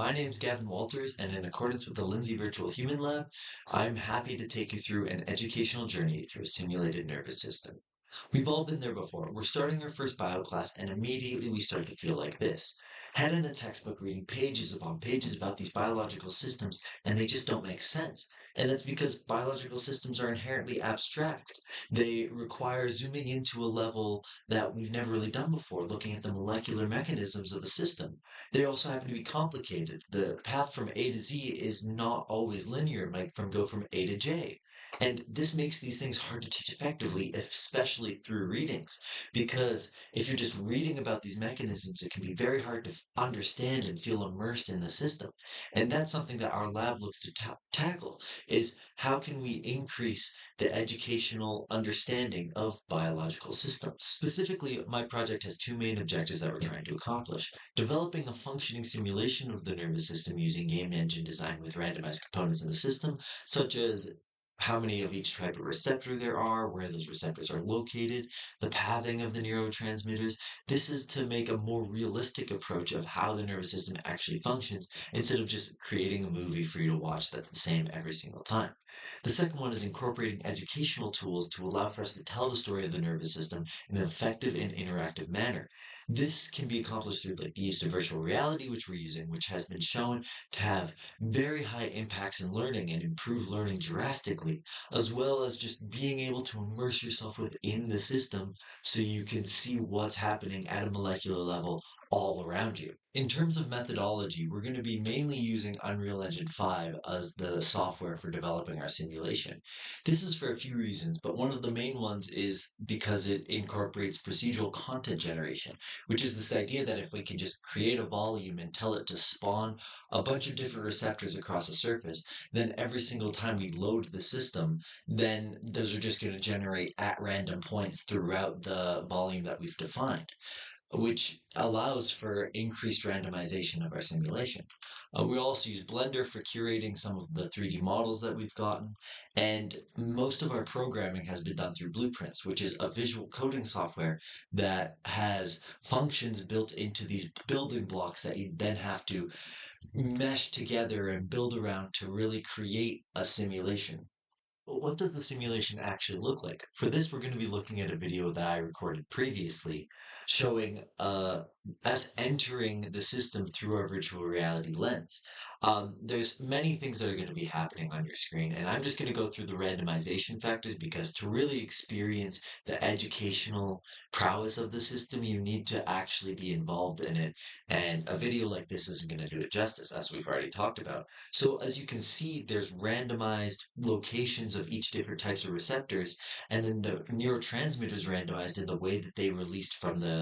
My name's Gavin Walters, and in accordance with the Lindsay Virtual Human Lab, I'm happy to take you through an educational journey through a simulated nervous system. We've all been there before. We're starting our first bio class, and immediately we start to feel like this. Head in a textbook reading pages upon pages about these biological systems, and they just don't make sense. And that's because biological systems are inherently abstract. They require zooming into a level that we've never really done before, looking at the molecular mechanisms of a system. They also happen to be complicated. The path from A to Z is not always linear. It might go from A to J. And this makes these things hard to teach effectively, especially through readings, because if you're just reading about these mechanisms, it can be very hard to understand and feel immersed in the system. And that's something that our lab looks to tackle is how can we increase the educational understanding of biological systems. Specifically, my project has two main objectives that we're trying to accomplish. Developing a functioning simulation of the nervous system using game engine design with randomized components in the system, such as how many of each type of receptor there are, where those receptors are located, the pathing of the neurotransmitters. This is to make a more realistic approach of how the nervous system actually functions instead of just creating a movie for you to watch that's the same every single time. The second one is incorporating educational tools to allow for us to tell the story of the nervous system in an effective and interactive manner. This can be accomplished through like the use of virtual reality, which we're using, which has been shown to have very high impacts in learning and improve learning drastically, as well as just being able to immerse yourself within the system so you can see what's happening at a molecular level all around you. In terms of methodology, we're going to be mainly using Unreal Engine 5 as the software for developing our simulation. This is for a few reasons, but one of the main ones is because it incorporates procedural content generation, which is this idea that if we can just create a volume and tell it to spawn a bunch of different receptors across a surface, then every single time we load the system, then those are just going to generate at random points throughout the volume that we've defined, which allows for increased randomization of our simulation. We also use Blender for curating some of the 3D models that we've gotten, and most of our programming has been done through Blueprints, which is a visual coding software that has functions built into these building blocks that you then have to mesh together and build around to really create a simulation. But what does the simulation actually look like? For this, we're going to be looking at a video that I recorded previously showing us entering the system through our virtual reality lens. There's many things that are going to be happening on your screen, and I'm just going to go through the randomization factors because to really experience the educational prowess of the system, you need to actually be involved in it. And a video like this isn't going to do it justice, as we've already talked about. So as you can see, there's randomized locations of each different types of receptors, and then the neurotransmitters randomized in the way that they released from the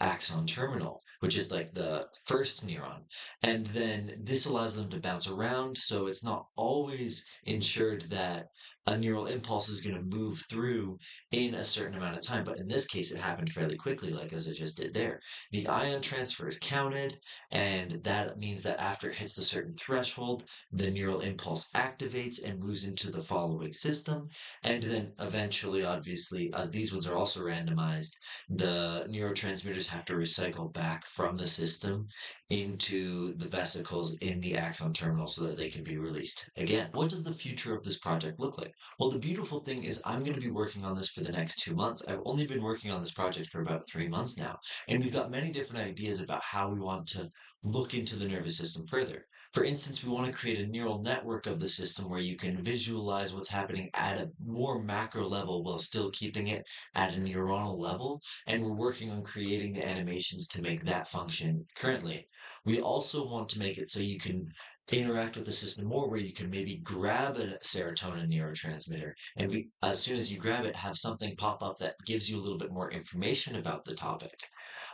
axon terminal, which is like the first neuron. And then this allows them to bounce around, so it's not always ensured that a neural impulse is going to move through in a certain amount of time. But in this case, it happened fairly quickly, like as I just did there. The ion transfer is counted, and that means that after it hits the certain threshold, the neural impulse activates and moves into the following system. And then eventually, obviously, as these ones are also randomized, the neurotransmitters have to recycle back from the system into the vesicles in the axon terminal so that they can be released again. What does the future of this project look like? Well, the beautiful thing is I'm going to be working on this for the next 2 months. I've only been working on this project for about 3 months now, and we've got many different ideas about how we want to look into the nervous system further. For instance, we want to create a neural network of the system where you can visualize what's happening at a more macro level while still keeping it at a neuronal level. And we're working on creating the animations to make that function currently. We also want to make it so you can interact with the system more, where you can maybe grab a serotonin neurotransmitter and as soon as you grab it, have something pop up that gives you a little bit more information about the topic,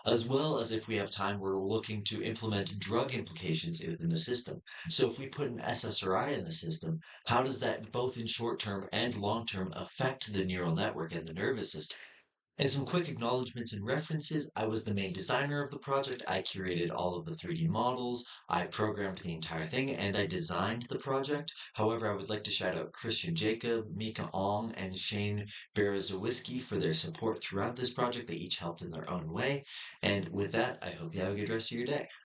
as well as if we have time, we're looking to implement drug implications within the system. So if we put an SSRI in the system, how does that both in short term and long term affect the neural network and the nervous system? And some quick acknowledgments and references. I was the main designer of the project. I curated all of the 3D models. I programmed the entire thing and I designed the project. However, I would like to shout out Christian Jacob, Mika Ong, and Shane Berezowiski for their support throughout this project. They each helped in their own way. And with that, I hope you have a good rest of your day.